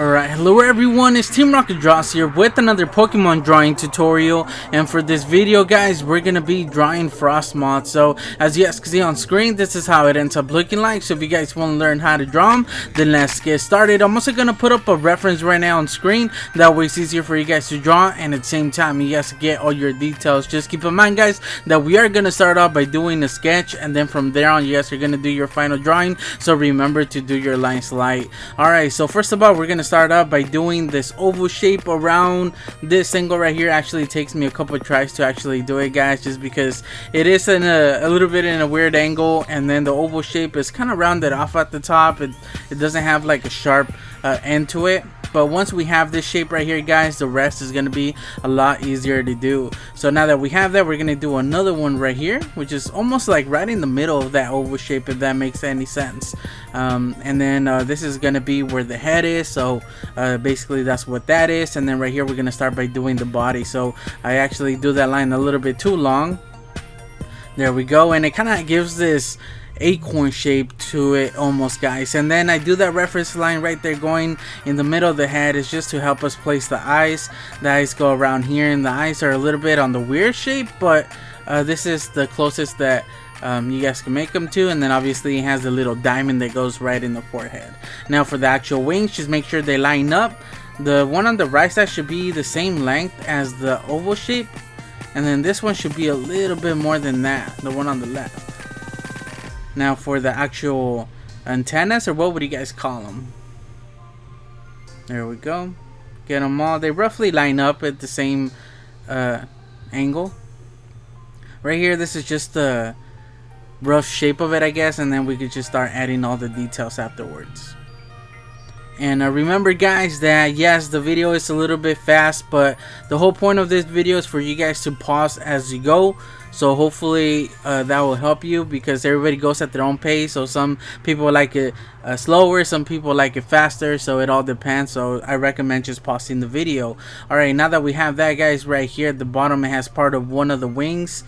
Alright, hello everyone, it's Team Rocket Draws here with another Pokemon drawing tutorial, and for this video guys, we're gonna be drawing Frosmoth. So as you guys can see on screen, this is how it ends up looking like. So if you guys want to learn how to draw them, then let's get started. I'm also gonna put up a reference right now on screen, that way it's easier for you guys to draw, and at the same time you guys get all your details. Just keep in mind guys, that we are gonna start off by doing a sketch, and then from there on you guys are gonna do your final drawing, so remember to do your lines light. Alright, so first of all, we're gonna start up by doing this oval shape around this angle right here. Actually, it takes me a couple of tries to actually do it guys, just because it is in a little bit in a weird angle, and then the oval shape is kind of rounded off at the top. It doesn't have like a sharp end to it. But once we have this shape right here guys, the rest is going to be a lot easier to do. So now that we have that, we're going to do another one right here, which is almost like right in the middle of that oval shape, if that makes any sense. And then this is going to be where the head is, so basically that's what that is. And then right here we're going to start by doing the body. So I actually do that line a little bit too long. There we go, and it kind of gives this acorn shape to it almost guys. And then I do that reference line right there going in the middle of the head, is just to help us place the eyes. The eyes go around here, and the eyes are a little bit on the weird shape, but this is the closest that you guys can make them to. And then obviously it has the little diamond that goes right in the forehead. Now for the actual wings, just make sure they line up. The one on the right side should be the same length as the oval shape, and then this one should be a little bit more than that, the one on the left. Now for the actual antennas, or what would you guys call them? There we go. Get them all. They roughly line up at the same angle. Right here, this is just the rough shape of it, I guess, and then we could just start adding all the details afterwards. And remember guys that yes, the video is a little bit fast, but the whole point of this video is for you guys to pause as you go. So hopefully that will help you, because everybody goes at their own pace. So some people like it slower, some people like it faster, so it all depends. So I recommend just pausing the video. Alright, now that we have that guys, right here at the bottom it has part of one of the wings.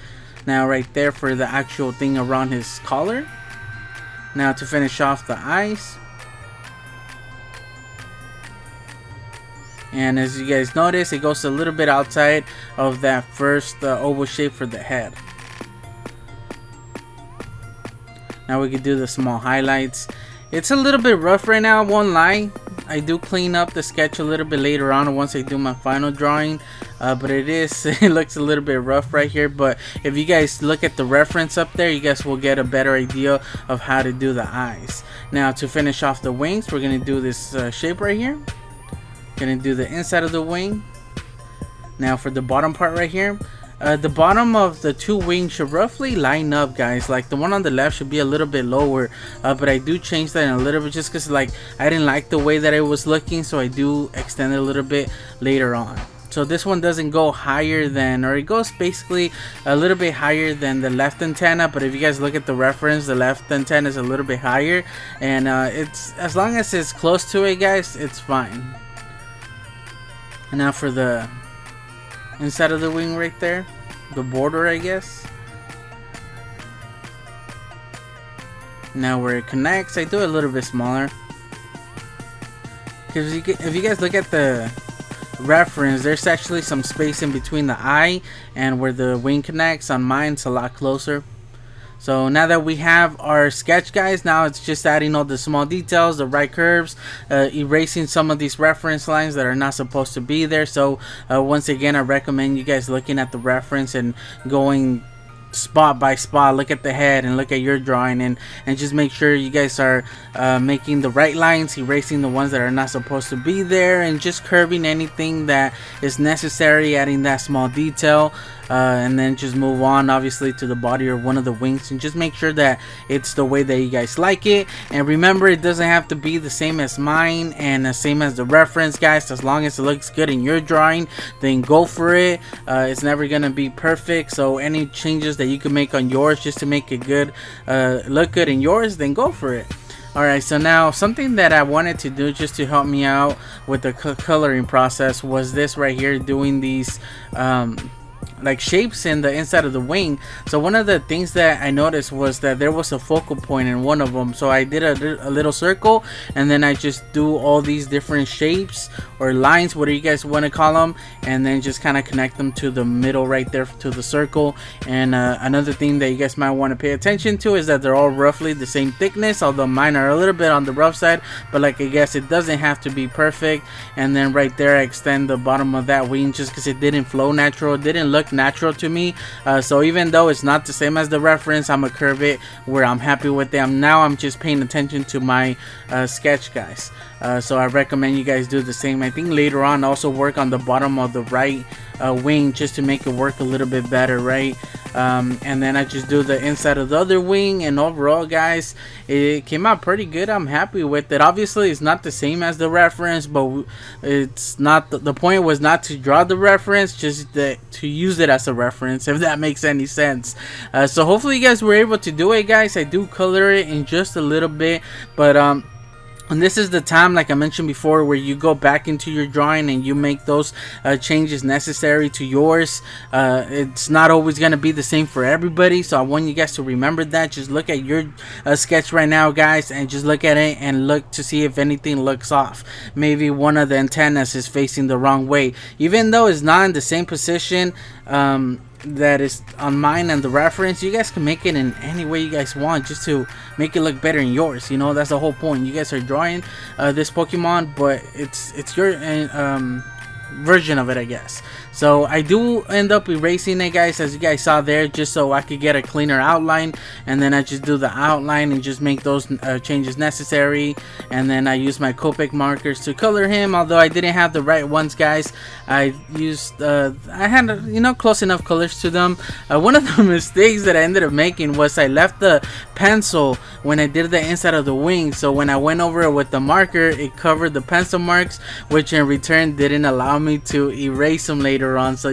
Now right there for the actual thing around his collar. Now to finish off the eyes. And as you guys notice, it goes a little bit outside of that first oval shape for the head. Now we can do the small highlights. It's a little bit rough right now, I won't lie. I do clean up the sketch a little bit later on once I do my final drawing. But it looks a little bit rough right here. But if you guys look at the reference up there, you guys will get a better idea of how to do the eyes. Now to finish off the wings, we're going to do this shape right here. Gonna do the inside of the wing. Now for the bottom part right here, the bottom of the two wings should roughly line up guys. Like the one on the left should be a little bit lower, but I do change that in a little bit just because like I didn't like the way that it was looking, so I do extend it a little bit later on. So this one doesn't go higher than, or it goes basically a little bit higher than the left antenna. But if you guys look at the reference, the left antenna is a little bit higher, and it's, as long as it's close to it guys, it's fine. And now for the inside of the wing right there, the border I guess. Now where it connects, I do it a little bit smaller, because if you guys look at the reference, there's actually some space in between the eye and where the wing connects. On mine it's a lot closer. So now that we have our sketch guys, now it's just adding all the small details, the right curves, erasing some of these reference lines that are not supposed to be there. So once again, I recommend you guys looking at the reference and going spot by spot. Look at the head and look at your drawing, and just make sure you guys are making the right lines, erasing the ones that are not supposed to be there, and just curving anything that is necessary, adding that small detail. And then just move on obviously to the body or one of the wings, and just make sure that it's the way that you guys like it. And remember, it doesn't have to be the same as mine and the same as the reference guys. As long as it looks good in your drawing, then go for it. It's never gonna be perfect, so any changes that you can make on yours just to make it good, look good in yours, then go for it. Alright, so now something that I wanted to do just to help me out with the coloring process was this right here, doing these like shapes in the inside of the wing. So one of the things that I noticed was that there was a focal point in one of them, so I did a little circle, and then I just do all these different shapes or lines, whatever you guys want to call them, and then just kind of connect them to the middle right there to the circle. And another thing that you guys might want to pay attention to is that they're all roughly the same thickness, although mine are a little bit on the rough side, but like I guess it doesn't have to be perfect. And then right there I extend the bottom of that wing just because it didn't flow natural, it didn't look natural to me. So even though it's not the same as the reference, I'm gonna curve it where I'm happy with it. I'm just paying attention to my sketch, guys. So I recommend you guys do the same. I think later on also work on the bottom of the right wing just to make it work a little bit better, right? And then I just do the inside of the other wing, and overall, guys, it came out pretty good. I'm happy with it. Obviously it's not the same as the reference, but it's not the point was not to draw the reference, just to use it as a reference, if that makes any sense. So hopefully you guys were able to do it, guys. I do color it in just a little bit, but and this is the time, like I mentioned before, where you go back into your drawing and you make those changes necessary to yours. It's not always going to be the same for everybody, so I want you guys to remember that. Just look at your sketch right now, guys, and just look at it and look to see if anything looks off. Maybe one of the antennas is facing the wrong way, even though it's not in the same position that is on mine and the reference. You guys can make it in any way you guys want, just to make it look better in yours. You know, that's the whole point. You guys are drawing this Pokemon, but it's your version of it, I guess. So I do end up erasing it, guys, as you guys saw there, just so I could get a cleaner outline. And then I just do the outline and just make those changes necessary. And then I use my Copic markers to color him, although I didn't have the right ones, guys. I used I had, you know, close enough colors to them. One of the mistakes that I ended up making was I left the pencil when I did the inside of the wing, so when I went over it with the marker, it covered the pencil marks, which in return didn't allow me to erase them later on. So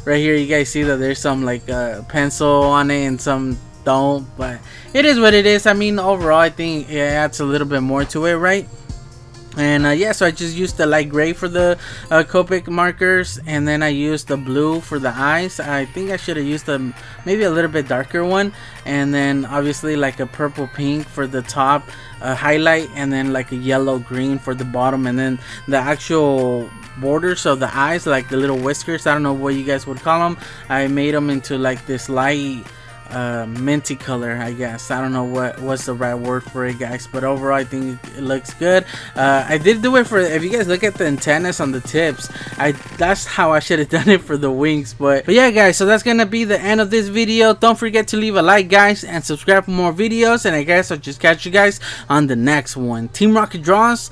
right here you guys see that there's some like pencil on it and some don't, but it is what it is. I mean, overall I think it adds a little bit more to it, right? And yeah, so I just used the light gray for the Copic markers, and then I used the blue for the eyes. I think I should have used maybe a little bit darker one, and then obviously like a purple pink for the top highlight, and then like a yellow green for the bottom, and then the actual borders of the eyes, like the little whiskers, I don't know what you guys would call them, I made them into like this light minty color, I guess. I don't know what's the right word for it, guys, but overall I think it looks good. I did do it for, if you guys look at the antennas on the tips, that's how I should have done it for the wings. But yeah, guys, so that's gonna be the end of this video. Don't forget to leave a like, guys, and subscribe for more videos, and I guess I'll just catch you guys on the next one. Team Rocket Draws